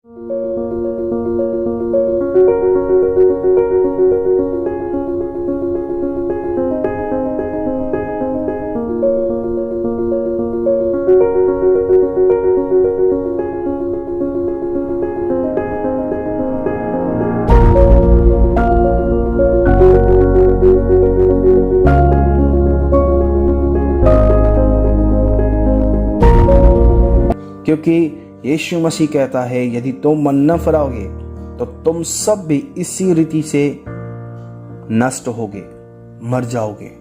क्योंकि यीशु मसीह कहता है, यदि तुम मन न फिराओगे तो तुम सब भी इसी रीति से नष्ट होगे, मर जाओगे।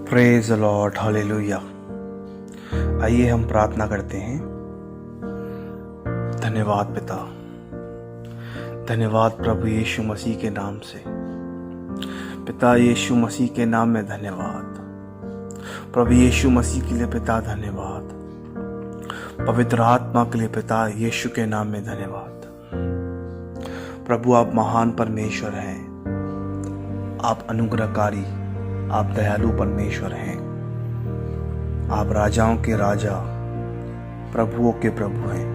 Praise the Lord, hallelujah. आइए हम प्रार्थना करते हैं। धन्यवाद पिता, धन्यवाद प्रभु यीशु मसीह के नाम से। पिता यीशु मसीह के नाम में धन्यवाद। प्रभु यीशु मसीह के लिए पिता धन्यवाद। पवित्र आत्मा के लिए पिता यीशु के नाम में धन्यवाद। प्रभु आप महान परमेश्वर हैं, आप अनुग्रहकारी, आप दयालु परमेश्वर हैं। आप राजाओं के राजा, प्रभुओं के प्रभु हैं।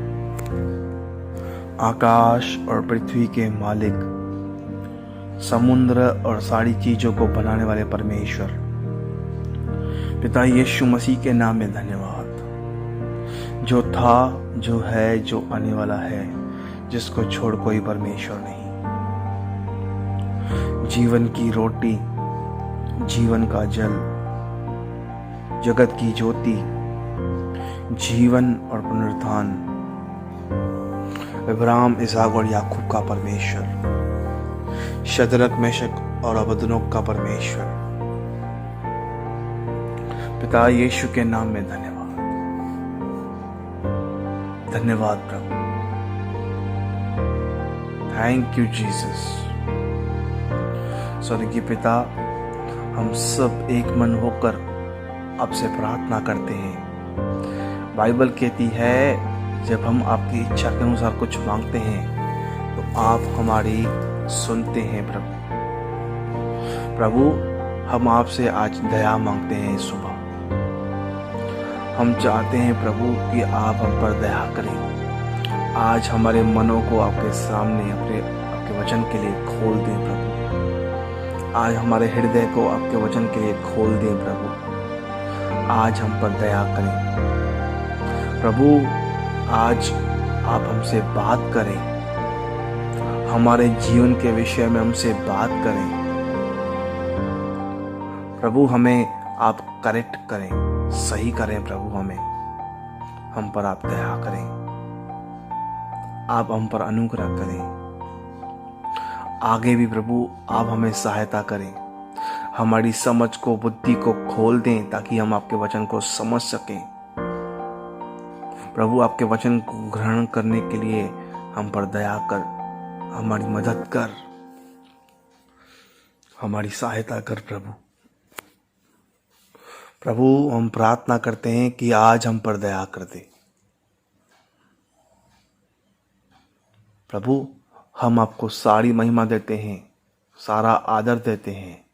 आकाश और पृथ्वी के मालिक, समुद्र और सारी चीजों को बनाने वाले परमेश्वर, पिता यीशु मसीह के नाम में धन्यवाद। जो था, जो है, जो आने वाला है, जिसको छोड़ कोई परमेश्वर नहीं। जीवन की रोटी, जीवन का जल, जगत की ज्योति, जीवन और पुनरुत्थान, अब्राहम, इसहाक और याकूब का परमेश्वर, शद्रक, मेशक और अबेदनगो का परमेश्वर, पिता यीशु के नाम में धन्यवाद। धन्यवाद प्रभु, थैंक यू जीसस। स्वर्गीय पिता, हम सब एक मन होकर आपसे प्रार्थना करते हैं। बाइबल कहती है, जब हम आपकी इच्छा के अनुसार कुछ मांगते हैं तो आप हमारी सुनते हैं प्रभु। प्रभु, हम आपसे आज दया मांगते हैं। सुबह हम चाहते हैं प्रभु कि आप हम पर दया करें। आज हमारे मनों को आपके सामने आपके वचन के लिए खोल दें प्रभु। आज हमारे हृदय को आपके वचन के लिए खोल दें प्रभु। आज हम पर दया करें प्रभु। आज आप हमसे बात करें, हमारे जीवन के विषय में हमसे बात करें प्रभु। हमें आप करेक्ट करें, सही करें प्रभु। हमें हम पर आप दया करें, आप हम पर अनुग्रह करें। आगे भी प्रभु आप हमें सहायता करें, हमारी समझ को, बुद्धि को खोल दें ताकि हम आपके वचन को समझ सकें प्रभु। आपके वचन को ग्रहण करने के लिए हम पर दया कर, हमारी मदद कर, हमारी सहायता कर प्रभु। प्रभु, हम प्रार्थना करते हैं कि आज हम पर दया कर दे प्रभु। हम आपको सारी महिमा देते हैं, सारा आदर देते हैं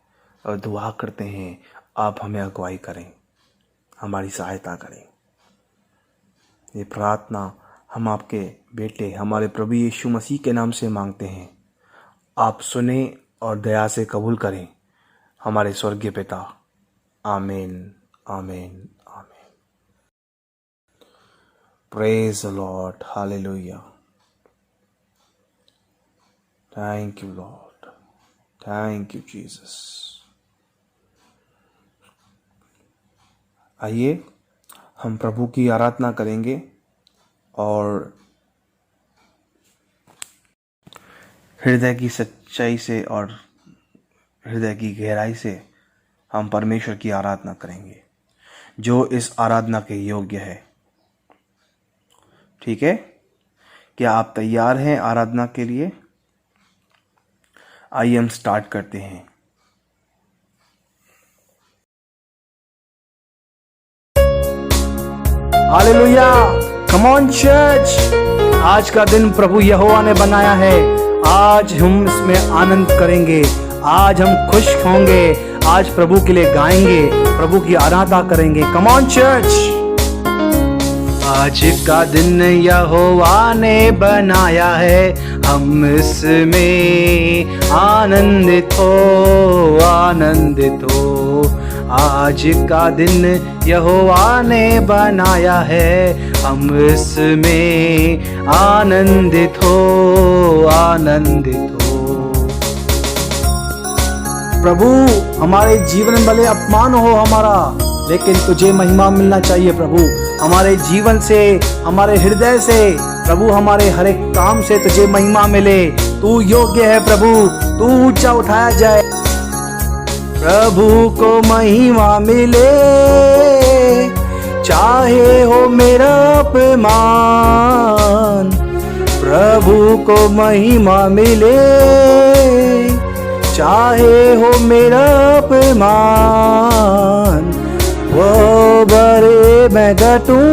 और दुआ करते हैं आप हमें अगुवाई करें, हमारी सहायता करें। ये प्रार्थना हम आपके बेटे, हमारे प्रभु यीशु मसीह के नाम से मांगते हैं। आप सुने और दया से कबूल करें हमारे स्वर्गीय पिता। आमीन, आमीन, आमीन। Praise the Lord, hallelujah. Thank you Lord, thank you Jesus. आइए हम प्रभु की आराधना करेंगे और हृदय की सच्चाई से और हृदय की गहराई से हम परमेश्वर की आराधना करेंगे, जो इस आराधना के योग्य है। ठीक है? क्या आप तैयार हैं आराधना के लिए? आइए हम स्टार्ट करते हैं। हालेलुया। कम ऑन चर्च, आज का दिन प्रभु यहोवा ने बनाया है, आज हम इसमें आनंद करेंगे, आज हम खुश होंगे, आज प्रभु के लिए गाएंगे, प्रभु की आराधना करेंगे। Come on church. आज का दिन यहोवा ने बनाया है, हम इसमें आनंदित हो, आनंदित हो। आज का दिन यहोवा ने बनाया है, हम इसमें आनंदित हो, आनंदित हो। प्रभु हमारे जीवन में भले अपमान हो हमारा, लेकिन तुझे महिमा मिलना चाहिए प्रभु। हमारे जीवन से, हमारे हृदय से प्रभु, हमारे हर एक काम से तुझे महिमा मिले। तू योग्य है प्रभु, तू ऊंचा उठाया जाए। प्रभु को महिमा मिले, चाहे हो मेरा अपमान। प्रभु को महिमा मिले, चाहे हो मेरा अपमान। वो बड़े मैं घटूं,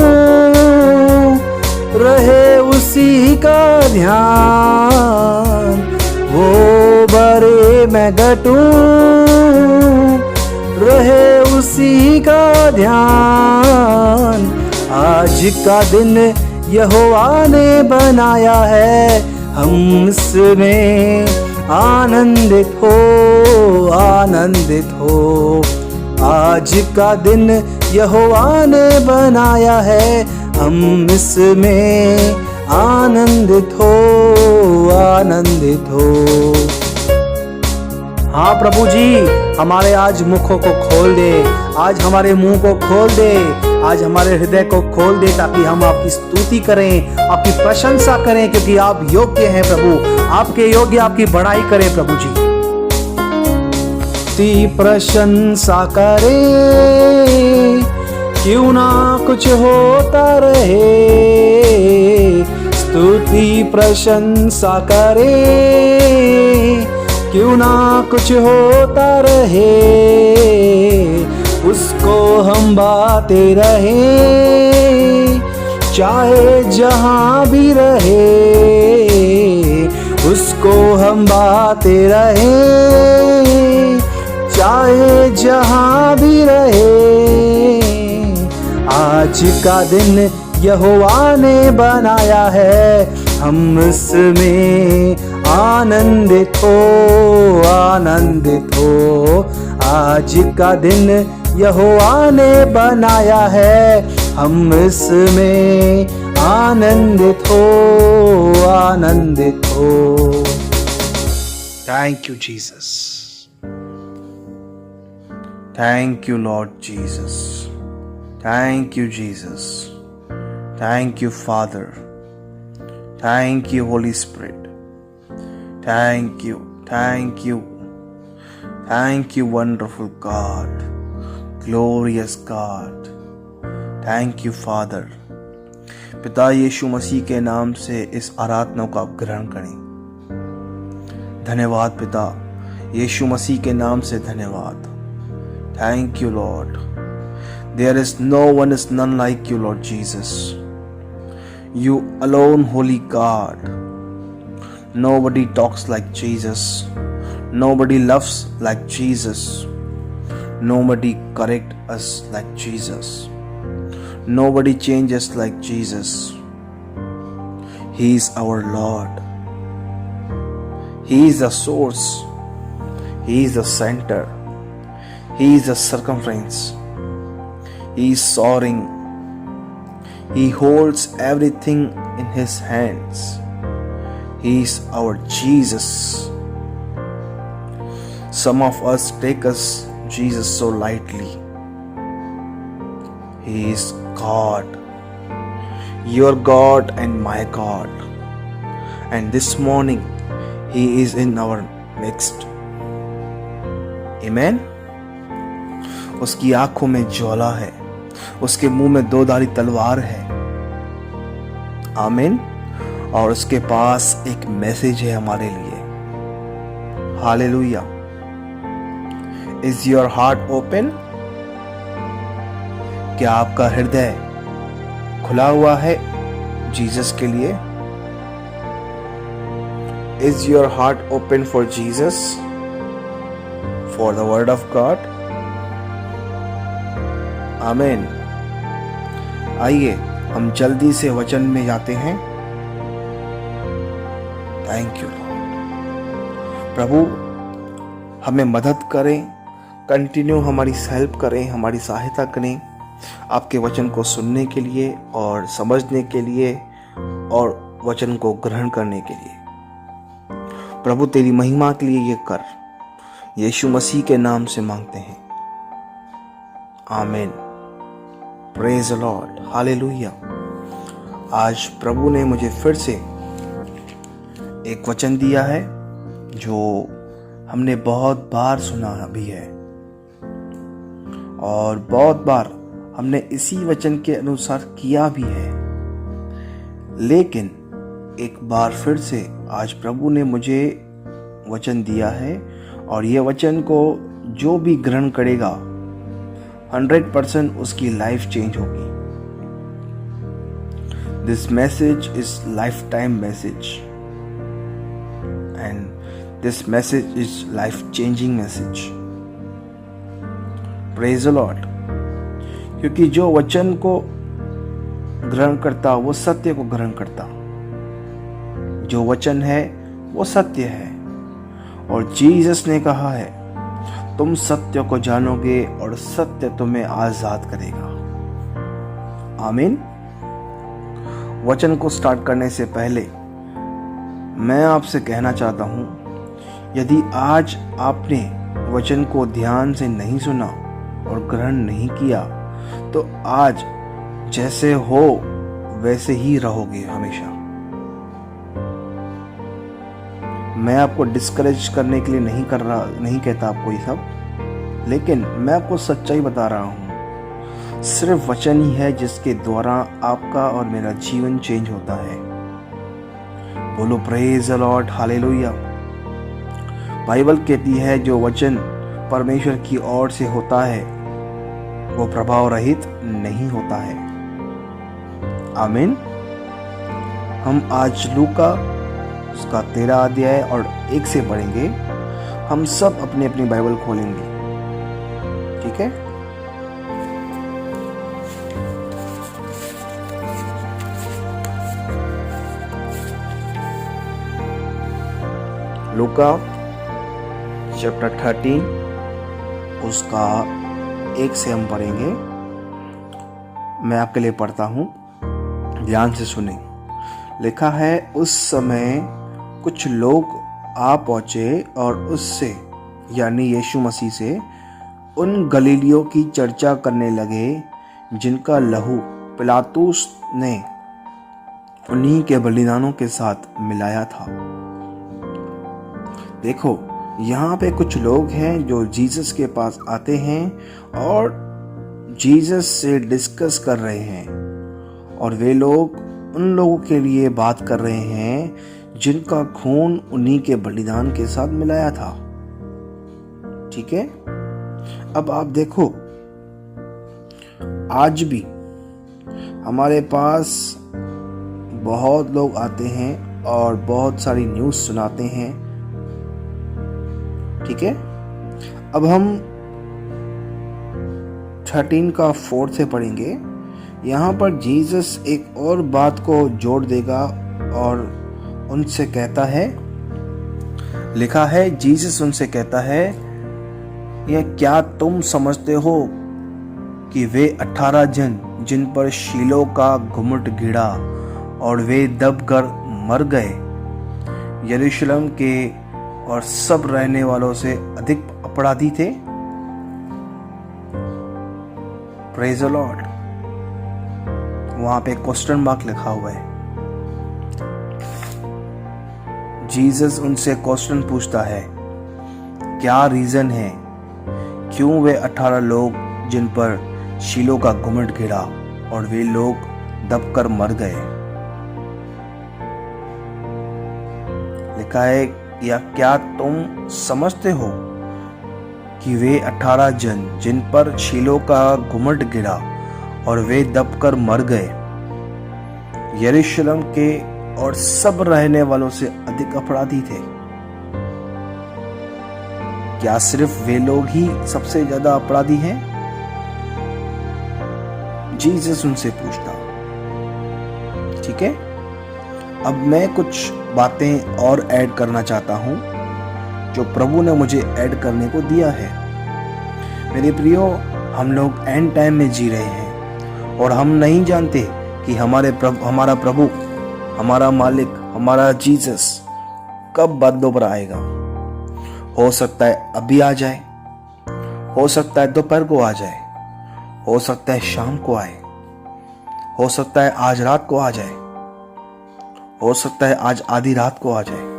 रहे उसी का ध्यान। वो बड़े मैं घटूं, रहे उसी का ध्यान। आज का दिन यहोवा ने बनाया है, हम इसमें आनंदित हो, आनंदित हो। आज का दिन यहोवा ने बनाया है, हम इसमें आनंदित हो, आनंदित हो। हाँ प्रभु जी, हमारे आज मुखों को खोल दे, आज हमारे मुंह को खोल दे, आज हमारे हृदय को खोल दे, ताकि हम आपकी स्तुति करें, आपकी प्रशंसा करें, क्योंकि आप योग्य हैं प्रभु। आपके योग्य आपकी बड़ाई करें प्रभु जी। स्तुति प्रशंसा करे, क्यों ना कुछ होता रहे। स्तुति प्रशंसा करे, क्यों ना कुछ होता रहे। उसको हम बातें रहे, चाहे जहां भी रहे। उसको हम बातें रहे, चाहे जहां भी रहे। आज का दिन यहोवा ने बनाया है, हम इसमें आनंदित हो, आनंदित हो। आज का दिन यहोवा ने बनाया है, हम इसमें आनंदित हो, आनंदित हो। Thank you Jesus, thank you Lord Jesus, thank you Jesus, thank you father, thank you Holi spirit, thank you, thank you, thank you wonderful God, glorious God. Thank you father. पिता यीशु मसीह के नाम से इस आराधना को आप ग्रहण करें। धन्यवाद पिता, यीशु मसीह के नाम से धन्यवाद। Thank you Lord. There is no one is none like you, Lord Jesus. You alone, holy God. Nobody talks like Jesus. Nobody loves like Jesus. Nobody corrects us like Jesus. Nobody changes like Jesus. He is our Lord. He is the source. He is the center. He is the circumference. He is soaring. He holds everything in His hands. He is our Jesus. Some of us take us Jesus so lightly. He is God, your God and my God. And this morning He is in our midst. Amen. उसकी आंखों में ज्वाला है, उसके मुंह में दो धारी तलवार है। आमीन। और उसके पास एक मैसेज है हमारे लिए। Hallelujah. Is your heart open? क्या आपका हृदय खुला हुआ है जीसस के लिए? Is your heart open for Jesus, for the word of God? आमीन। आइए हम जल्दी से वचन में जाते हैं। Thank you Lord. प्रभु हमें मदद करें, कंटिन्यू हमारी हेल्प करें, हमारी सहायता करें आपके वचन को सुनने के लिए और समझने के लिए और वचन को ग्रहण करने के लिए। प्रभु तेरी महिमा के लिए ये कर, यीशु मसीह के नाम से मांगते हैं, आमीन। Praise the Lord, hallelujah. आज प्रभु ने मुझे फिर से एक वचन दिया है जो हमने बहुत बार सुना भी है और बहुत बार हमने इसी वचन के अनुसार किया भी है, लेकिन एक बार फिर से आज प्रभु ने मुझे वचन दिया है और ये वचन को जो भी ग्रहण करेगा 100% उसकी लाइफ चेंज होगी। This message is life time message and this message is life changing message. Praise the Lord. क्योंकि जो वचन को ग्रहण करता वो सत्य को ग्रहण करता। जो वचन है वो सत्य है और जीसस ने कहा है तुम सत्य को जानोगे और सत्य तुम्हें आजाद करेगा। आमीन। वचन को स्टार्ट करने से पहले मैं आपसे कहना चाहता हूं, यदि आज आपने वचन को ध्यान से नहीं सुना और ग्रहण नहीं किया तो आज जैसे हो वैसे ही रहोगे हमेशा। मैं आपको डिस्करेज करने के लिए नहीं कहता आपको ये सब, लेकिन मैं आपको सच्चाई बता रहा हूँ। सिर्फ वचन ही है जिसके द्वारा आपका और मेरा जीवन चेंज होता है। बोलो praise the Lord, hallelujah. Bible कहती है जो वचन परमेश्वर की ओर से होता है वो प्रभाव रहित नहीं होता है। आमीन। हम आज लूका उसका 13 अध्याय और 1 से पढ़ेंगे। हम सब अपनी अपनी बाइबल खोलेंगे, ठीक है? लूका चैप्टर 13 उसका 1 से हम पढ़ेंगे। मैं आपके लिए पढ़ता हूं, ध्यान से सुने। लिखा है, उस समय कुछ लोग आ पहुंचे और उससे यानी यीशु मसीह से उन गलीलियों की चर्चा करने लगे जिनका लहू पिलातुस ने उन्हीं के बलिदानों के साथ मिलाया था। देखो यहाँ पे कुछ लोग हैं जो जीसस के पास आते हैं और जीसस से डिस्कस कर रहे हैं और वे लोग उन लोगों के लिए बात कर रहे हैं जिनका खून उन्हीं के बलिदान के साथ मिलाया था। ठीक है? अब आप देखो, आज भी हमारे पास बहुत लोग आते हैं और बहुत सारी न्यूज़ सुनाते हैं। ठीक है? अब हम 13 का 4 से पढ़ेंगे। यहाँ पर जीसस एक और बात को जोड़ देगा और उनसे कहता है, लिखा है, जीसस उनसे कहता है, यह क्या तुम समझते हो कि वे 18 जन जिन पर शीलो का घुमट गिरा और वे दबकर मर गए, यरूशलेम के और सब रहने वालों से अधिक अपराधी थे? Praise the Lord. वहां पे क्वेश्चन मार्क लिखा हुआ है। जीसस उनसे क्वेश्चन पूछता है, क्या रीजन है क्यों वे 18 लोग जिन पर शीलो का घुमट गिरा और वे लोग दबकर मर गए? लिखा है, या क्या तुम समझते हो कि वे 18 जन जिन पर शीलो का घुमट गिरा और वे दबकर मर गए, यरूशलेम के और सब रहने वालों से अधिक अपराधी थे। क्या सिर्फ वे लोग ही सबसे ज्यादा अपराधी हैं? जीसस उनसे पूछता। ठीक है, अब मैं कुछ बातें और ऐड करना चाहता हूं जो प्रभु ने मुझे ऐड करने को दिया है। मेरे प्रियो, हम लोग एंड टाइम में जी रहे हैं और हम नहीं जानते कि हमारा प्रभु, हमारा मालिक, हमारा जीसस कब बादलों पर आएगा। हो सकता है अभी आ जाए, हो सकता है दोपहर को आ जाए, हो सकता है शाम को आए, हो सकता है आज रात को आ जाए, हो सकता है आज आधी रात को आ जाए।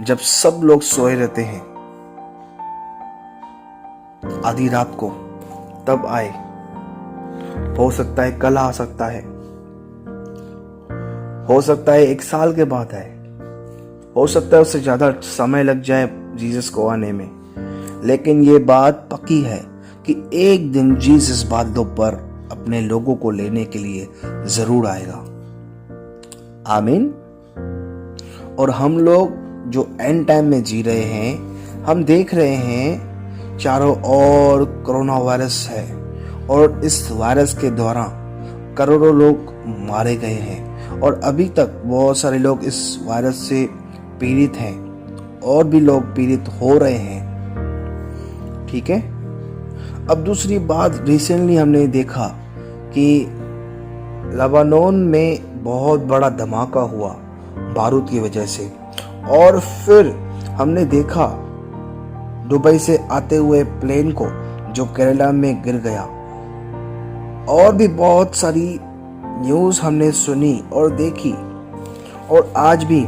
जब सब लोग सोए रहते हैं आधी रात को, तब आए। हो सकता है कल आ सकता है, हो सकता है 1 साल के बाद आए, हो सकता है उससे ज्यादा समय लग जाए जीसस को आने में। लेकिन ये बात पक्की है कि एक दिन जीसस बादलों पर अपने लोगों को लेने के लिए जरूर आएगा। आमीन। और हम लोग जो एंड टाइम में जी रहे हैं, हम देख रहे हैं चारों ओर कोरोना वायरस है और इस वायरस के द्वारा करोड़ों लोग मारे गए हैं और अभी तक बहुत सारे लोग इस वायरस से पीड़ित हैं और भी लोग पीड़ित हो रहे हैं। ठीक है। अब दूसरी बात, रिसेंटली हमने देखा कि लेबनान में बहुत बड़ा धमाका हुआ बारूद की वजह से, और फिर हमने देखा दुबई से आते हुए प्लेन को जो केरला में गिर गया, और भी बहुत सारी न्यूज़ हमने सुनी और देखी, और आज भी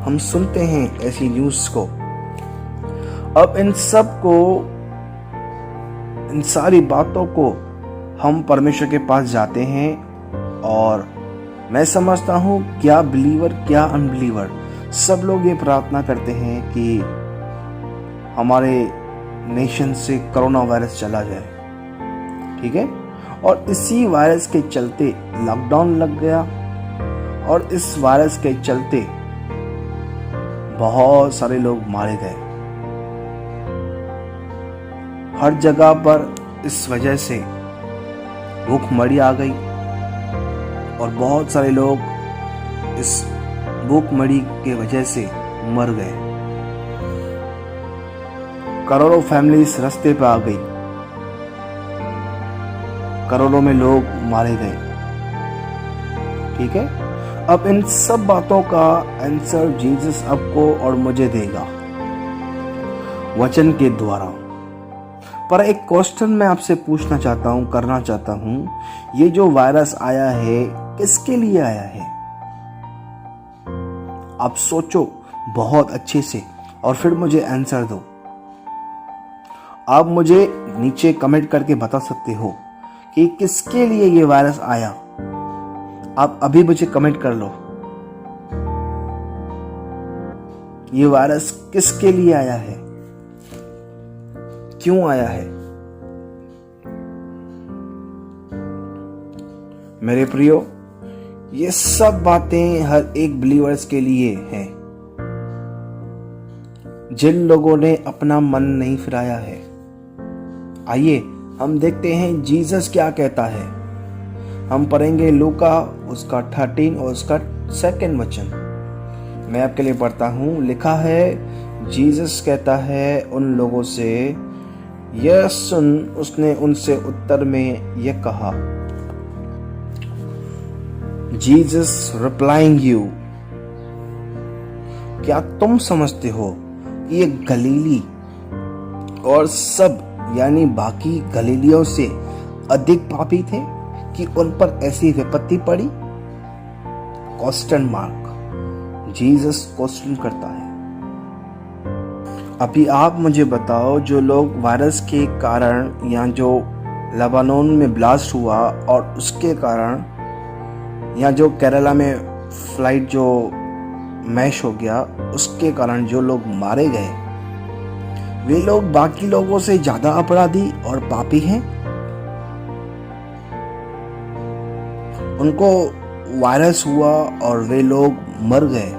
हम सुनते हैं ऐसी न्यूज़ को। अब इन सारी बातों को हम परमेश्वर के पास जाते हैं, और मैं समझता हूँ क्या बिलीवर क्या अनबिलीवर सब लोग ये प्रार्थना करते हैं कि हमारे नेशन से कोरोना वायरस चला जाए। ठीक है। और इसी वायरस के चलते लॉकडाउन लग गया, और इस वायरस के चलते बहुत सारे लोग मारे गए हर जगह पर। इस वजह से भूखमरी आ गई और बहुत सारे लोग इस भूखमरी के वजह से मर गए। करोड़ों फैमिलीज रास्ते पे आ गई, करोड़ों में लोग मारे गए। ठीक है। अब इन सब बातों का आंसर जीसस आपको और मुझे देगा वचन के द्वारा। पर एक क्वेश्चन मैं आपसे पूछना चाहता हूं, करना चाहता हूं, ये जो वायरस आया है किसके लिए आया है? आप सोचो बहुत अच्छे से और फिर मुझे आंसर दो। आप मुझे नीचे कमेंट करके बता सकते हो कि किसके लिए ये वायरस आया। आप अभी मुझे कमेंट कर लो, ये वायरस किसके लिए आया है, क्यों आया है? मेरे प्रियो, ये सब बातें हर एक बिलीवर्स के लिए हैं, जिन लोगों ने अपना मन नहीं फिराया है। आइए हम देखते हैं जीसस क्या कहता है। हम पढ़ेंगे लूका उसका 13 और उसका 2 वचन। मैं आपके लिए पढ़ता हूं। लिखा है, जीसस कहता है उन लोगों से, यह सुन उसने उनसे उत्तर में यह कहा, जीसस रिप्लाइंग यू, क्या तुम समझते हो कि ये गलीली और सब यानी बाकी गलीलियों से अधिक पापी थे कि उन पर ऐसी विपत्ति पड़ी? Question mark. जीसस क्वेश्चन करता है। अभी आप मुझे बताओ, जो लोग वायरस के कारण या जो लेबनान में ब्लास्ट हुआ और उसके कारण, या जो केरला में फ्लाइट जो मैश हो गया उसके कारण जो लोग मारे गए, वे लोग बाकी लोगों से ज्यादा अपराधी और पापी हैं? उनको वायरस हुआ और वे लोग मर गए।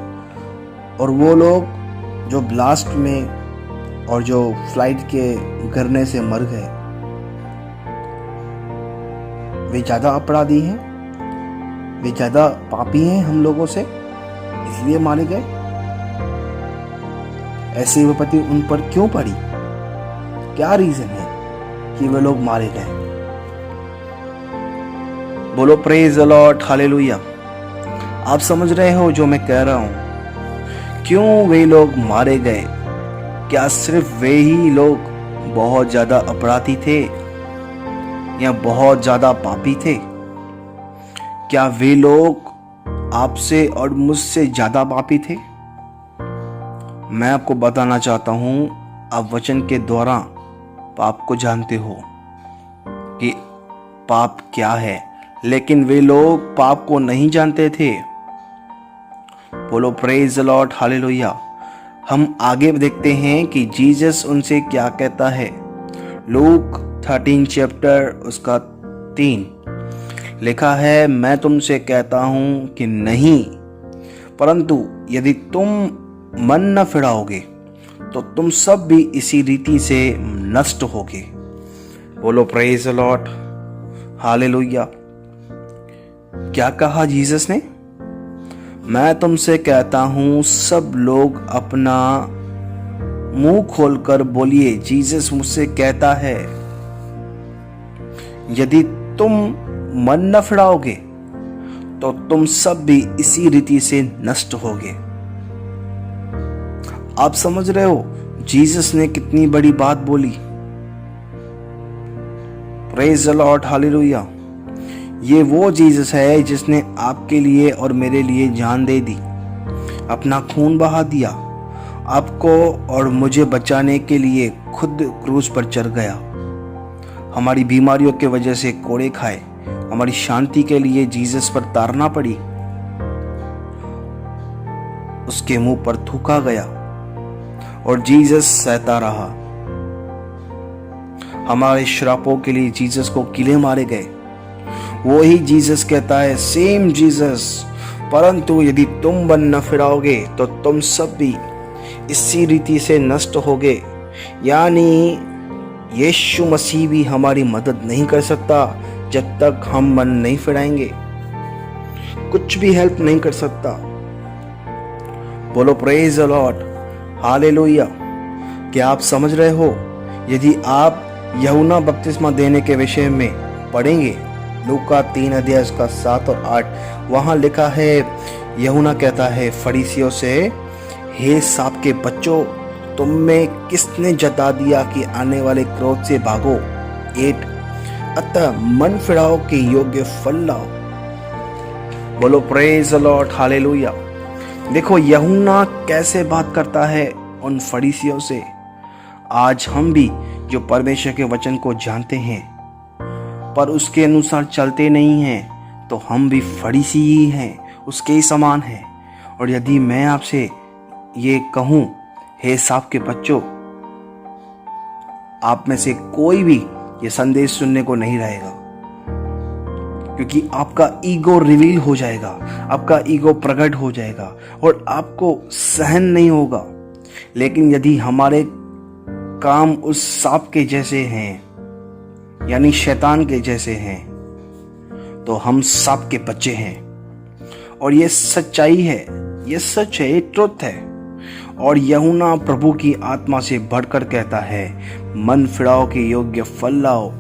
और वो लोग जो ब्लास्ट में और जो फ्लाइट के गिरने से मर गए, वे ज़्यादा अपराधी हैं, वे ज़्यादा पापी हैं हम लोगों से, इसलिए मारे गए। ऐसी विपत्ति उन पर क्यों पड़ी? क्या रीजन है कि वे लोग मारे गए? बोलो प्रेज द लॉर्ड, हालेलुया। आप समझ रहे हो जो मैं कह रहा हूं? क्यों वे लोग मारे गए? क्या सिर्फ वे ही लोग बहुत ज्यादा अपराधी थे या बहुत ज्यादा पापी थे? क्या वे लोग आपसे और मुझसे ज्यादा पापी थे? मैं आपको बताना चाहता हूं, आप वचन के द्वारा पाप को जानते हो कि पाप क्या है, लेकिन वे लोग पाप को नहीं जानते थे। बोलो प्रेज द लॉर्ड, हालेलुया। हम आगे देखते हैं कि जीसस उनसे क्या कहता है। लूक 13 चैप्टर उसका 3 लिखा है, मैं तुमसे कहता हूं कि नहीं, परंतु यदि तुम मन न फिराओगे तो तुम सब भी इसी रीति से नष्ट होगे। बोलो प्रेज द लॉर्ड, हालेलुया। क्या कहा जीसस ने? मैं तुमसे कहता हूं, सब लोग अपना मुंह खोलकर बोलिए, जीसस मुझसे कहता है, यदि तुम मन न फिराओगे तो तुम सब भी इसी रीति से नष्ट होगे। आप समझ रहे हो जीसस ने कितनी बड़ी बात बोली? Praise the Lord, hallelujah. ये वो जीसस है जिसने आपके लिए और मेरे लिए जान दे दी, अपना खून बहा दिया, आपको और मुझे बचाने के लिए खुद क्रूस पर चढ़ गया। हमारी बीमारियों के वजह से कोड़े खाए, हमारी शांति के लिए जीसस पर तारना पड़ी, उसके मुंह पर थूका गया और जीसस सहता रहा। हमारे श्रापों के लिए जीसस को किले मारे गए। वो ही जीसस कहता है, सेम जीसस, परंतु यदि तुम मन न फिराओगे तो तुम सब भी इसी रीति से नष्ट होगे। यानी यीशु मसीह भी हमारी मदद नहीं कर सकता जब तक हम मन नहीं फिराएंगे, कुछ भी हेल्प नहीं कर सकता। बोलो प्रेज द लॉर्ड, हालेलुया। क्या आप समझ रहे हो? यदि आप यूहन्ना बपतिस्मा देने के विषय में पढ़ेंगे, लूका 3 अध्याय उसका 7 और 8, वहां लिखा है, यूहन्ना कहता है फरीसियों से, हे सांप के बच्चों, तुम में किसने जता दिया कि आने वाले क्रोध से भागो? 8, अतः मन फिराओ के योग्य फल लाओ। बोलो प्रेज द लॉर्ड, हालेलुया। देखो यूहन्ना कैसे बात करता है उन फरीसियों से। आज हम भी जो परमेश्वर के वचन को जानते हैं पर उसके अनुसार चलते नहीं हैं, तो हम भी फरीसी ही हैं, उसके ही समान हैं। और यदि मैं आपसे ये कहूं, हे सांप के बच्चों, आप में से कोई भी ये संदेश सुनने को नहीं रहेगा, क्योंकि आपका ईगो रिवील हो जाएगा, आपका ईगो प्रकट हो जाएगा और आपको सहन नहीं होगा। लेकिन यदि हमारे काम उस सांप के जैसे हैं, यानी शैतान के जैसे हैं, तो हम सांप के बच्चे हैं। और ये सच्चाई है, ये सच है, ये ट्रुथ है। और यूहन्ना प्रभु की आत्मा से बढ़कर कहता है, मन फिराओ के योग्य फल लाओ।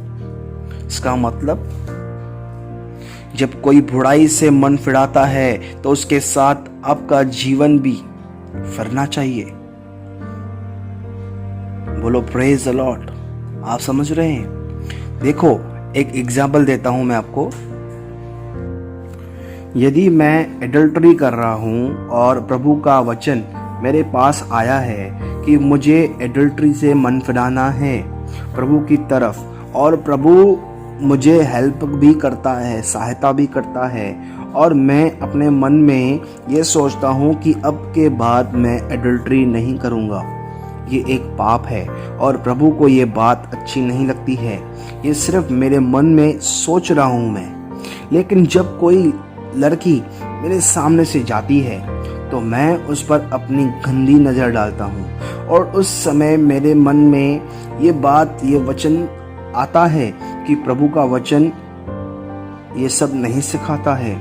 इसका मतलब जब कोई बुराई से मन फिराता है तो उसके साथ आपका जीवन भी फिरना चाहिए। बोलो प्रेज द लॉर्ड। आप समझ रहे हैं? देखो एक एग्जाम्पल देता हूं मैं आपको। यदि मैं एडल्टरी कर रहा हूं और प्रभु का वचन मेरे पास आया है कि मुझे एडल्टरी से मन फिराना है प्रभु की तरफ, और प्रभु मुझे हेल्प भी करता है, सहायता भी करता है, और मैं अपने मन में ये सोचता हूँ कि अब के बाद मैं एडल्टरी नहीं करूँगा, ये एक पाप है और प्रभु को ये बात अच्छी नहीं लगती है, ये सिर्फ मेरे मन में सोच रहा हूँ मैं, लेकिन जब कोई लड़की मेरे सामने से जाती है तो मैं उस पर अपनी गंदी नज़र डालता हूँ। और उस समय मेरे मन में ये वचन आता है कि प्रभु का वचन ये सब नहीं सिखाता है।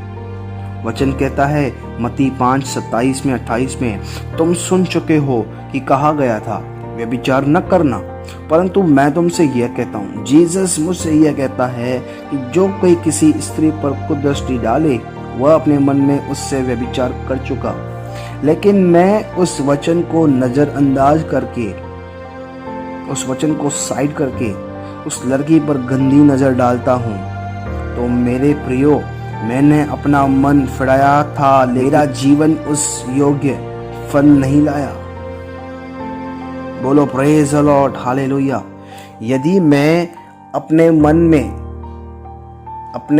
वचन कहता है मत्ती 5:27 में 28 में, तुम सुन चुके हो कि कहा गया था व्यभिचार न करना, परंतु मैं तुमसे यह कहता हूँ। जीसस मुझसे यह कहता है कि जो कोई किसी स्त्री पर कुदृष्टि डाले वह अपने मन में उससे व्यभिचार कर चुका। लेकिन मैं उस वचन को नज़रअंदाज करके, उस वचन को साइड करके उस लड़की पर गंदी नज़र डालता हूँ। तो मेरे प्रियो, मैंने अपना मन फिराया था, मेरा जीवन उस योग्य फल नहीं लाया। बोलो प्रेज द लॉर्ड, हालेलुया। यदि मैं अपने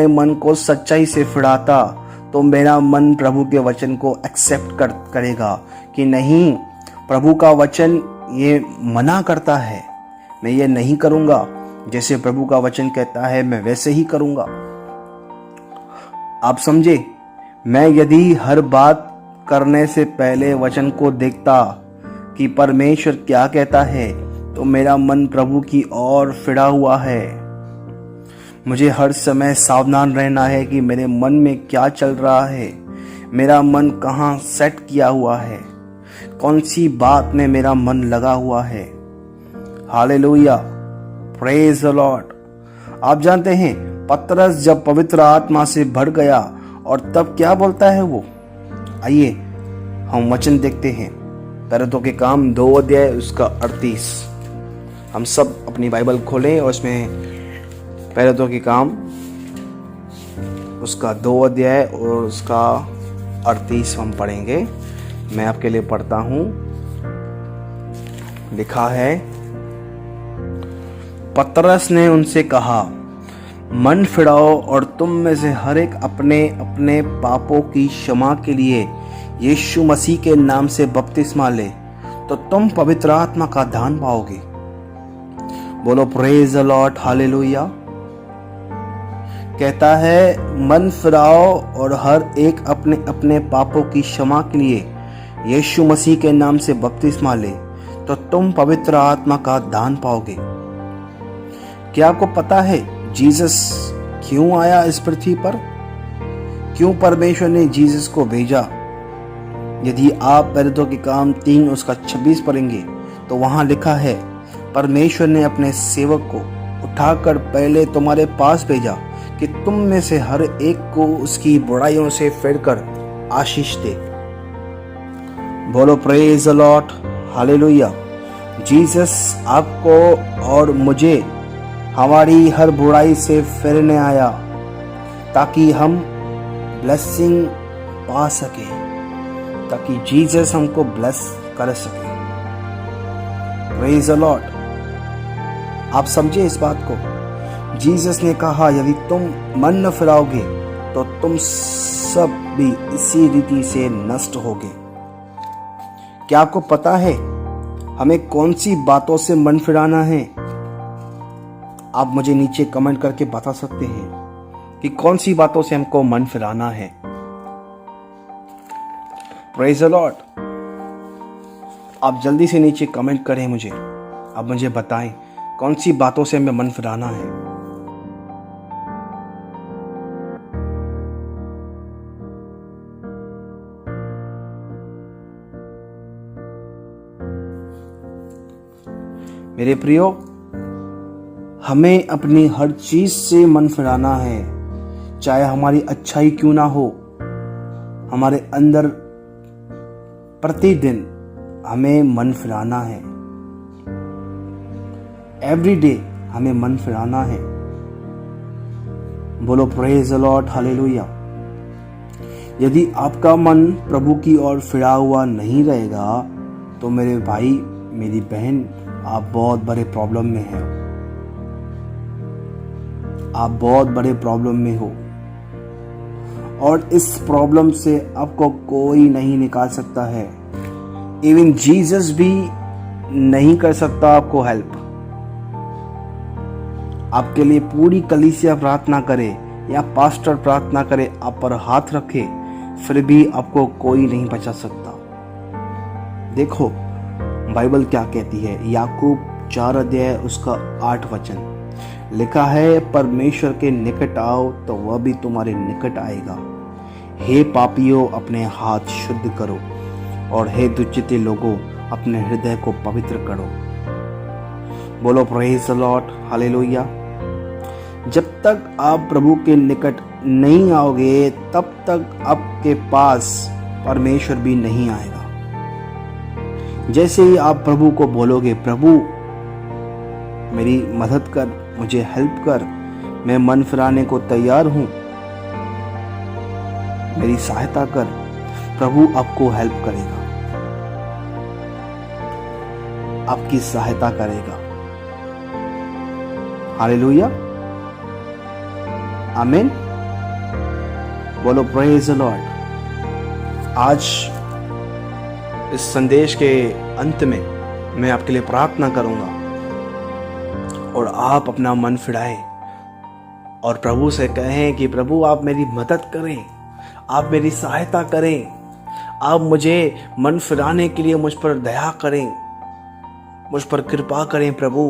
मन को सच्चाई से फिराता तो मेरा मन प्रभु के वचन को एक्सेप्ट करेगा कि नहीं, प्रभु का वचन ये मना करता है, मैं ये नहीं करूँगा। जैसे प्रभु का वचन कहता है मैं वैसे ही करूँगा। आप समझे? मैं यदि हर बात करने से पहले वचन को देखता कि परमेश्वर क्या कहता है तो मेरा मन प्रभु की ओर फिरा हुआ है। मुझे हर समय सावधान रहना है कि मेरे मन में क्या चल रहा है, मेरा मन कहाँ सेट किया हुआ है, कौन सी बात में मेरा मन लगा हुआ है। Hallelujah, praise the Lord. आप जानते हैं पतरस जब पवित्र आत्मा से भर गया और तब क्या बोलता है वो? आइए हम वचन देखते हैं। प्रेरितों के काम 2 अध्याय उसका 38। हम सब अपनी बाइबल खोलें और उसमें प्रेरितों के काम उसका 2 अध्याय और उसका 38 हम पढ़ेंगे। मैं आपके लिए पढ़ता हूँ। लिखा है, पतरस ने उनसे कहा, मन फिराओ और तुम में से हर एक अपने अपने पापों की क्षमा के लिए यीशु मसीह के नाम से बपतिस्मा ले, तो तुम पवित्र आत्मा का दान पाओगे। बोलो प्रेज द लॉर्ड, हालेलुया। कहता है मन फिराओ और हर एक अपने अपने पापों की क्षमा के लिए यीशु मसीह के नाम से बपतिस्मा ले, तो तुम पवित्र आत्मा का दान पाओगे। क्या आपको पता है जीसस क्यों आया इस पृथ्वी पर? क्यों परमेश्वर ने जीसस को भेजा? यदि आप प्रेरितों के काम 3 उसका 26 पढ़ेंगे तो वहां लिखा है, परमेश्वर ने अपने सेवक को उठाकर पहले तुम्हारे पास भेजा कि तुम में से हर एक को उसकी बुराइयों से फिरकर आशीष दे। बोलो praise the Lord, hallelujah. Jesus आपको और मुझे हमारी हर बुराई से फिरने आया ताकि हम ब्लेसिंग पा सके, ताकि जीसस हमको ब्लेस कर सके। Praise the Lord. आप समझे इस बात को? जीसस ने कहा यदि तुम मन न फिराओगे तो तुम सब भी इसी रीति से नष्ट होगे। क्या आपको पता है हमें कौन सी बातों से मन फिराना है? आप मुझे नीचे कमेंट करके बता सकते हैं कि कौन सी बातों से हमको मन फिराना है। Praise the Lord. आप जल्दी से नीचे कमेंट करें मुझे, आप मुझे बताएं कौन सी बातों से हमें मन फिराना है। मेरे प्रियो, हमें अपनी हर चीज से मन फिराना है, चाहे हमारी अच्छाई क्यों ना हो। हमारे अंदर प्रतिदिन हमें मन फिराना है। एवरी डे हमें मन फिराना है। बोलो प्रेज द लॉर्ड, हालेलुया। यदि आपका मन प्रभु की ओर फिरा हुआ नहीं रहेगा तो मेरे भाई मेरी बहन, आप बहुत बड़े प्रॉब्लम में हैं। आप बहुत बड़े प्रॉब्लम में हो और इस प्रॉब्लम से आपको कोई नहीं निकाल सकता है। इवन जीसस भी नहीं कर सकता आपको हेल्प। आपके लिए पूरी कलीसिया प्रार्थना करे या पास्टर प्रार्थना करे, आप पर हाथ रखे, फिर भी आपको कोई नहीं बचा सकता। देखो बाइबल क्या कहती है, याकूब 4 अध्याय उसका 8 वचन लिखा है, परमेश्वर के निकट आओ तो वह भी तुम्हारे निकट आएगा। हे पापियों, अपने हाथ शुद्ध करो, और हे दुष्चिते लोगों, अपने हृदय को पवित्र करो। बोलो प्रेज द लॉर्ड, हालेलुया। जब तक आप प्रभु के निकट नहीं आओगे, तब तक आपके पास परमेश्वर भी नहीं आएगा। जैसे ही आप प्रभु को बोलोगे, प्रभु मेरी मदद कर, मुझे हेल्प कर, मैं मन फिराने को तैयार हूं, मेरी सहायता कर, प्रभु आपको हेल्प करेगा, आपकी सहायता करेगा। हालेलुया, आमीन। बोलो प्रेज द लॉर्ड। आज इस संदेश के अंत में मैं आपके लिए प्रार्थना करूंगा और आप अपना मन फिराएं और प्रभु से कहें कि प्रभु आप मेरी मदद करें, आप मेरी सहायता करें, आप मुझे मन फिराने के लिए मुझ पर दया करें, मुझ पर कृपा करें। प्रभु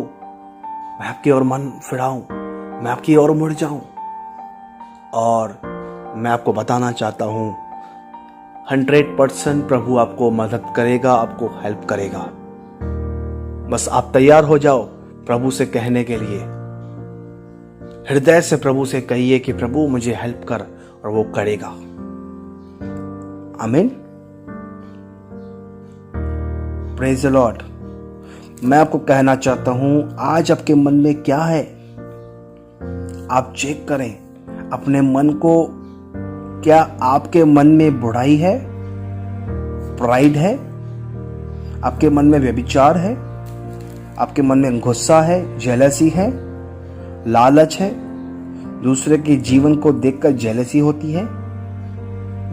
मैं आपकी ओर मन फिराऊं, मैं आपकी ओर मुड़ जाऊं। और मैं आपको बताना चाहता हूं 100% प्रभु आपको मदद करेगा, आपको हेल्प करेगा। बस आप तैयार हो जाओ प्रभु से कहने के लिए। हृदय से प्रभु से कहिए कि प्रभु मुझे हेल्प कर, और वो करेगा। आमीन। Praise the Lord. मैं आपको कहना चाहता हूं, आज आपके मन में क्या है आप चेक करें अपने मन को। क्या आपके मन में बुराई है, प्राइड है, आपके मन में व्यभिचार है, आपके मन में गुस्सा है, जेलसी है, लालच है, दूसरे के जीवन को देखकर जेलसी होती है,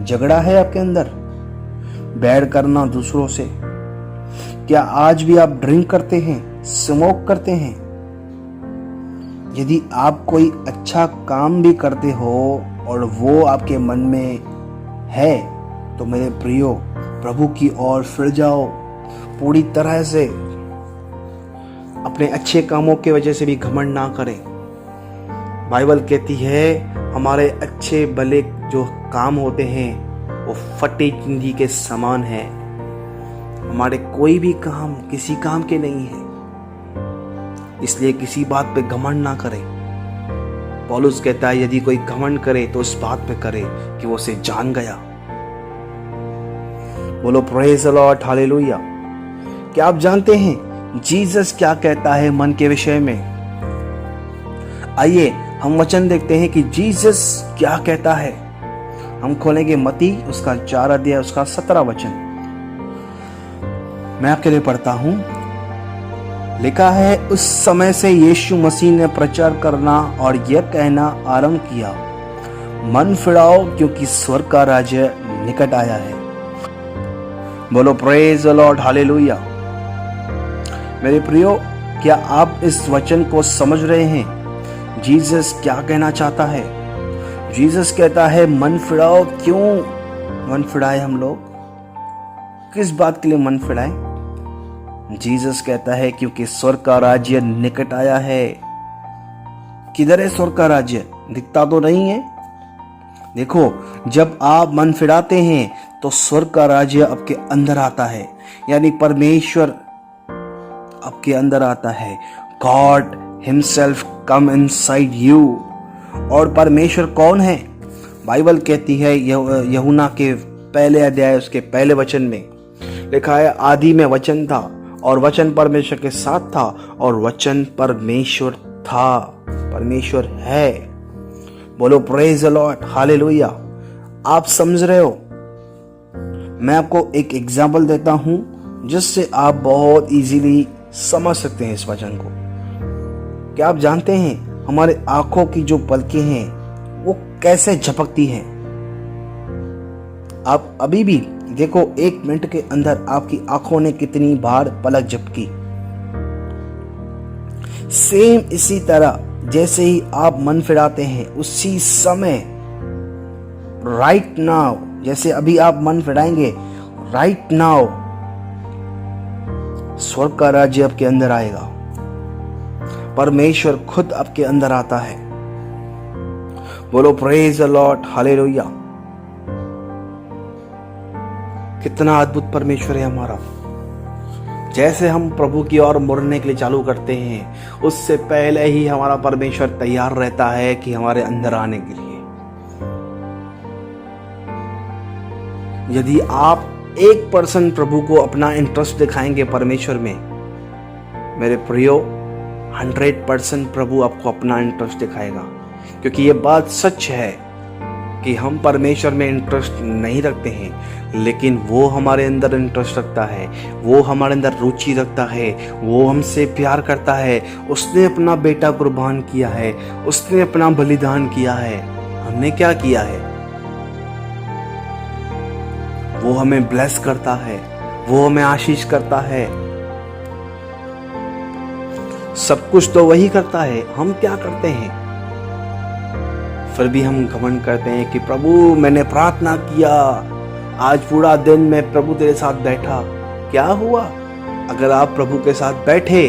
झगड़ा है आपके अंदर, बैर करना दूसरों से? क्या आज भी आप ड्रिंक करते हैं, स्मोक करते हैं? यदि आप कोई अच्छा काम भी करते हो और वो आपके मन में है, तो मेरे प्रियो प्रभु की ओर फिर जाओ पूरी तरह से। अपने अच्छे कामों के वजह से भी घमंड ना करें। बाइबल कहती है हमारे अच्छे भले जो काम होते हैं वो फटी चिंदी के समान है। हमारे कोई भी काम किसी काम के नहीं है, इसलिए किसी बात पे घमंड ना करें। पौलुस कहता है यदि कोई घमंड करे तो इस बात पे करे कि वो उसे जान गया। बोलो प्रेज द लॉर्ड, हालेलुया। क्या आप जानते हैं जीसस क्या कहता है मन के विषय में? आइए हम वचन देखते हैं कि जीसस क्या कहता है। हम खोलेंगे मत्ती उसका 4 अध्याय उसका 17 वचन। मैं आपके लिए पढ़ता हूं। लिखा है, उस समय से यीशु मसीह ने प्रचार करना और यह कहना आरंभ किया, मन फिराओ क्योंकि स्वर्ग का राज्य निकट आया है। बोलो प्रेज द लॉर्ड, हालेलुया। मेरे प्रियो, क्या आप इस वचन को समझ रहे हैं? जीसस क्या कहना चाहता है? जीसस कहता है मन फिराओ। क्यों मन फिराए हम लोग? किस बात के लिए मन फिराए? जीसस कहता है क्योंकि स्वर्ग का राज्य निकट आया है। किधर है स्वर्ग का राज्य? दिखता तो नहीं है। देखो, जब आप मन फिराते हैं तो स्वर्ग का राज्य आपके अंदर आता है, यानी परमेश्वर आपके अंदर आता है। God himself come inside you. और परमेश्वर कौन है? बाइबल कहती है यूहन्ना के पहले अध्याय उसके पहले वचन में लिखा है, आदि में वचन था और वचन परमेश्वर के साथ था और वचन परमेश्वर था। परमेश्वर है। बोलो प्रेज द लॉर्ड, हालेलुया। आप समझ रहे हो? मैं आपको एक एग्जाम्पल देता हूं जिससे आप बहुत इजीली समझ सकते हैं इस वचन को। क्या आप जानते हैं हमारे आंखों की जो पलकें हैं वो कैसे झपकती हैं? आप अभी भी देखो, 1 मिनट के अंदर आपकी आंखों ने कितनी बार पलक झपकी। सेम इसी तरह जैसे ही आप मन फिराते हैं उसी समय, राइट नाउ, जैसे अभी आप मन फिराएंगे, राइट नाउ स्वर्ग का राज्य आपके अंदर आएगा। परमेश्वर खुद आपके अंदर आता है। बोलो प्रेज द लॉर्ड, हालेलुया। कितना अद्भुत परमेश्वर है हमारा। जैसे हम प्रभु की ओर मुड़ने के लिए चालू करते हैं, उससे पहले ही हमारा परमेश्वर तैयार रहता है कि हमारे अंदर आने के लिए। यदि आप 1% प्रभु को अपना इंटरेस्ट दिखाएंगे परमेश्वर में, मेरे प्रियो, 100% प्रभु आपको अपना इंटरेस्ट दिखाएगा। क्योंकि ये बात सच है कि हम परमेश्वर में इंटरेस्ट नहीं रखते हैं, लेकिन वो हमारे अंदर इंटरेस्ट रखता है, वो हमारे अंदर रुचि रखता है, वो हमसे प्यार करता है। उसने अपना बेटा कुर्बान किया है, उसने अपना बलिदान किया है। हमने क्या किया है? वो हमें ब्लेस करता है, वो हमें आशीष करता है। सब कुछ तो वही करता है, हम क्या करते हैं? फिर भी हम घमंड करते हैं कि प्रभु मैंने प्रार्थना किया, आज पूरा दिन मैं प्रभु तेरे साथ बैठा। क्या हुआ? अगर आप प्रभु के साथ बैठे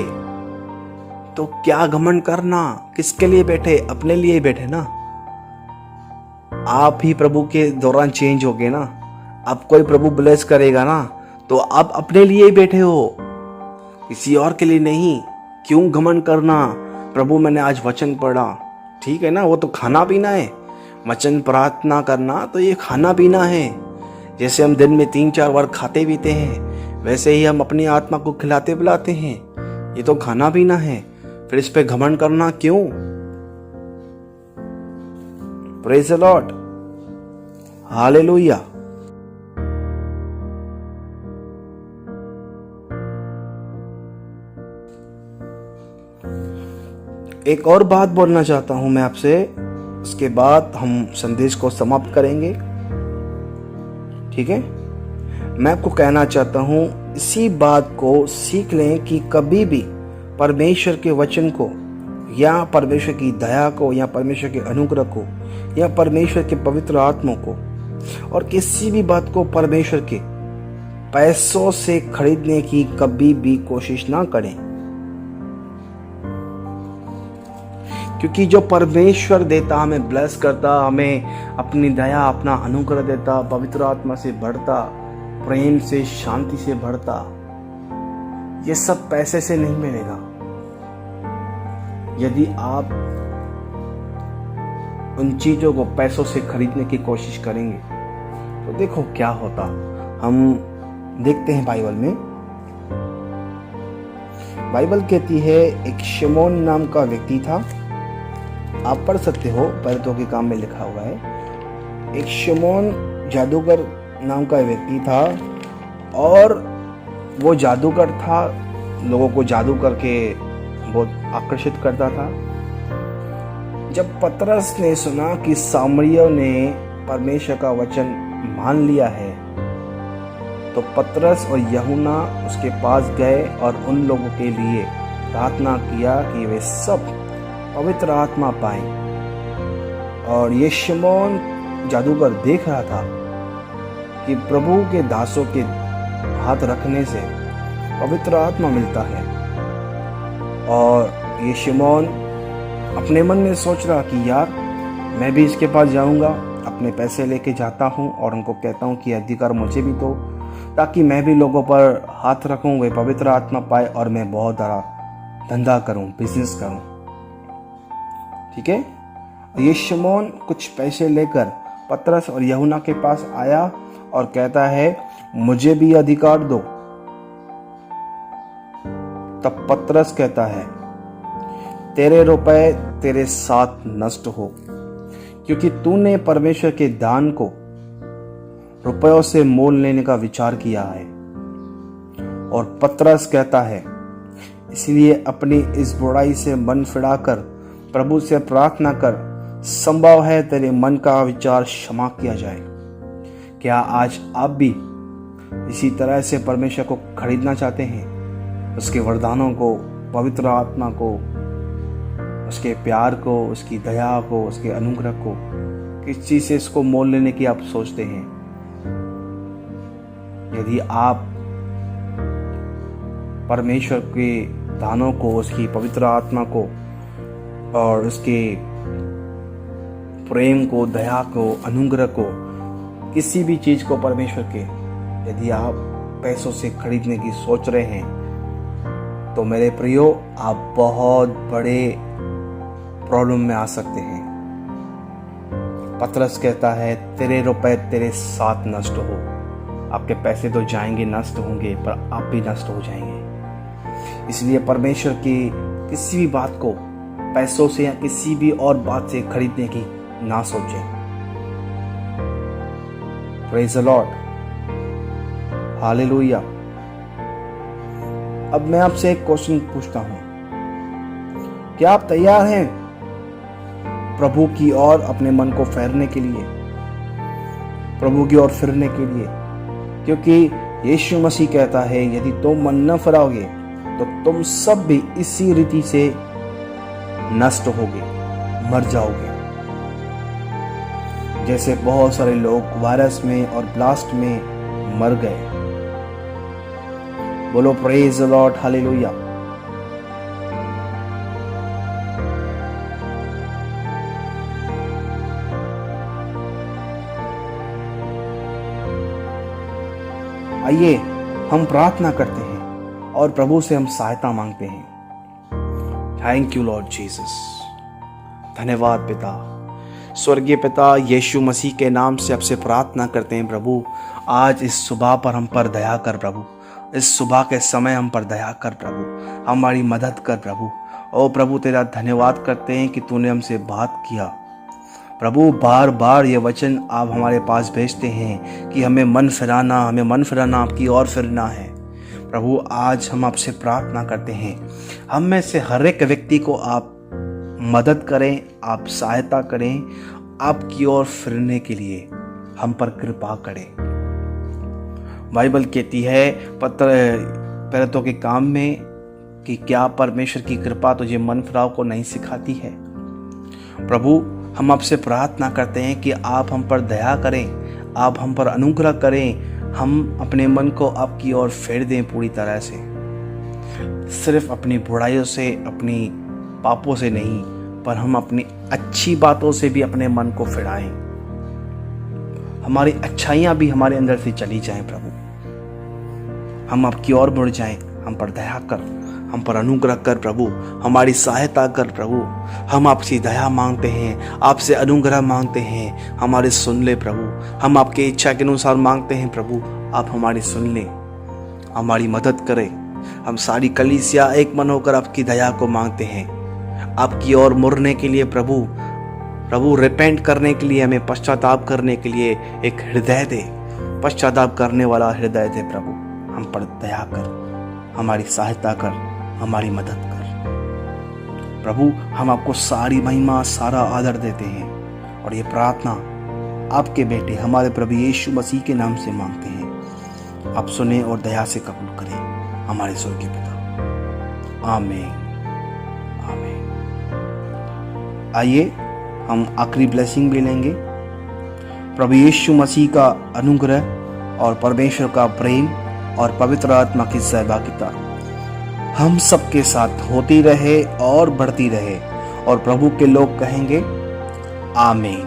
तो क्या घमंड करना? किसके लिए बैठे? अपने लिए बैठे ना। आप ही प्रभु के दौरान चेंज हो गए ना। अब कोई प्रभु ब्लेस करेगा ना, तो आप अपने लिए ही बैठे हो, किसी और के लिए नहीं। क्यों घमंड करना? प्रभु मैंने आज वचन पढ़ा, ठीक है ना, वो तो खाना पीना है। वचन प्रार्थना करना तो ये खाना पीना है। जैसे हम दिन में 3-4 बार खाते पीते हैं, वैसे ही हम अपनी आत्मा को खिलाते पिलाते हैं। ये तो खाना पीना है, फिर इस पे घमंड करना क्यों? Praise the Lord, hallelujah. एक और बात बोलना चाहता हूं मैं आपसे, उसके बाद हम संदेश को समाप्त करेंगे, ठीक है। मैं आपको कहना चाहता हूं, इसी बात को सीख लें कि कभी भी परमेश्वर के वचन को या परमेश्वर की दया को या परमेश्वर के अनुग्रह को या परमेश्वर के पवित्र आत्मा को और किसी भी बात को परमेश्वर के पैसों से खरीदने की कभी भी कोशिश ना करें। क्योंकि जो परमेश्वर देता, हमें ब्लेस करता, हमें अपनी दया, अपना अनुग्रह देता, पवित्र आत्मा से भरता, प्रेम से, शांति से भरता, ये सब पैसे से नहीं मिलेगा। यदि आप उन चीजों को पैसों से खरीदने की कोशिश करेंगे तो देखो क्या होता। हम देखते हैं बाइबल में, बाइबल कहती है एक शिमोन नाम का व्यक्ति था। आप पढ़ सकते हो, पैरतों के काम में लिखा हुआ है। एक शिमोन जादूगर नाम का व्यक्ति था और वो जादूगर था, लोगों को जादू करके बहुत आकर्षित करता था। जब पतरस ने सुना कि सामरियों ने परमेश्वर का वचन मान लिया है, तो पतरस और यूहन्ना उसके पास गए और उन लोगों के लिए प्रार्थना किया कि वे सब पवित्र आत्मा पाए। और ये शिमोन जादूगर देख रहा था कि प्रभु के दासों के हाथ रखने से पवित्र आत्मा मिलता है। और ये शिमोन अपने मन में सोच रहा कि यार मैं भी इसके पास जाऊंगा, अपने पैसे लेके जाता हूं और उनको कहता हूं कि अधिकार मुझे भी दो, ताकि मैं भी लोगों पर हाथ रखूं, वे पवित्र आत्मा पाए और मैं बहुत बड़ा धंधा करूं, बिजनेस करूं, ठीक है। ये शिमोन कुछ पैसे लेकर पतरस और यूहन्ना के पास आया और कहता है मुझे भी अधिकार दो। तब पतरस कहता है तेरे रुपए तेरे साथ नष्ट हो, क्योंकि तूने परमेश्वर के दान को रुपयों से मोल लेने का विचार किया है। और पतरस कहता है इसलिए अपनी इस बुराई से मन फिराकर प्रभु से प्रार्थना कर, संभव है तेरे मन का विचार क्षमा किया जाए। क्या आज आप भी इसी तरह से परमेश्वर को खरीदना चाहते हैं? उसके वरदानों को, पवित्र आत्मा को, उसके प्यार को, उसकी दया को, उसके अनुग्रह को, किस चीज़ से इसको मोल लेने की आप सोचते हैं? यदि आप परमेश्वर के दानों को, उसकी पवित्र आत्मा को और उसके प्रेम को, दया को, अनुग्रह को, किसी भी चीज़ को परमेश्वर के यदि आप पैसों से खरीदने की सोच रहे हैं तो मेरे प्रियो, आप बहुत बड़े प्रॉब्लम में आ सकते हैं। पतरस कहता है, तेरे रुपए तेरे साथ नष्ट हो। आपके पैसे तो जाएंगे, नष्ट होंगे, पर आप भी नष्ट हो जाएंगे। इसलिए परमेश्वर की किसी भी बात को पैसों से या किसी भी और बात से खरीदने की ना सोचें। Praise the Lord, hallelujah. अब मैं आपसे एक क्वेश्चन पूछता हूं, क्या आप तैयार हैं प्रभु की ओर अपने मन को फेरने के लिए, प्रभु की ओर फिरने के लिए? क्योंकि यीशु मसीह कहता है, यदि तुम मन न फिराओगे तो तुम सब भी इसी रीति से नष्ट होगे, मर जाओगे। जैसे बहुत सारे लोग वायरस में और ब्लास्ट में मर गए। बोलो प्रेज द लॉर्ड, हालेलुया। आइए हम प्रार्थना करते हैं और प्रभु से हम सहायता मांगते हैं। Thank you Lord Jesus. धन्यवाद पिता, स्वर्गीय पिता, यीशु मसीह के नाम से आपसे प्रार्थना करते हैं प्रभु, आज इस सुबह पर हम पर दया कर प्रभु। इस सुबह के समय हम पर दया कर प्रभु, हमारी मदद कर प्रभु। ओ प्रभु, तेरा धन्यवाद करते हैं कि तूने हमसे बात किया प्रभु। बार बार ये वचन आप हमारे पास भेजते हैं कि हमें मन फिराना आपकी ओर फिरना है प्रभु। आज हम आपसे प्रार्थना करते हैं, हम में से हर एक व्यक्ति को आप मदद करें, आप सहायता करें, आपकी ओर फिरने के लिए हम पर कृपा करें। बाइबल कहती है प्रेरितों के काम में कि क्या परमेश्वर की कृपा तुझे मन फिराव को नहीं सिखाती है? प्रभु, हम आपसे प्रार्थना करते हैं कि आप हम पर दया करें, आप हम पर अनुग्रह करें, हम अपने मन को आपकी ओर फेर दें पूरी तरह से। सिर्फ अपनी बुराइयों से, अपनी पापों से नहीं, पर हम अपनी अच्छी बातों से भी अपने मन को फिराएं। हमारी अच्छाइयाँ भी हमारे अंदर से चली जाएं प्रभु। हम आपकी ओर मुड़ जाएं। हम पर दया कर, हम पर अनुग्रह कर प्रभु, हमारी सहायता कर प्रभु। हम आपसे दया मांगते हैं, आपसे अनुग्रह मांगते हैं, हमारे सुन ले प्रभु। हम आपकी इच्छा के अनुसार मांगते हैं प्रभु, आप हमारी सुन लें, हमारी मदद करें। हम सारी कलीसिया एक मन होकर आपकी दया को मांगते हैं, आपकी ओर मुड़ने के लिए प्रभु रिपेंट करने के लिए, हमें पश्चाताप करने के लिए एक हृदय दे, पश्चाताप करने वाला हृदय दे प्रभु। हम पर दया कर, हमारी सहायता कर, हमारी मदद कर प्रभु। हम आपको सारी महिमा, सारा आदर देते हैं और ये प्रार्थना आपके बेटे हमारे प्रभु यीशु मसीह के नाम से मांगते हैं। आप सुने और दया से कबूल करें हमारे स्वर्गीय पिता। आमीन, आमीन। आइए हम आखिरी ब्लेसिंग भी लेंगे। प्रभु यीशु मसीह का अनुग्रह और परमेश्वर का प्रेम और पवित्र आत्मा की सहभागिता हम सबके साथ होती रहे और बढ़ती रहे, और प्रभु के लोग कहेंगे आमीन,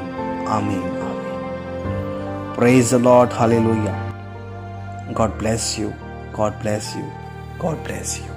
आमीन, आमीन। Praise the Lord, hallelujah. God bless you, God bless you, God bless you.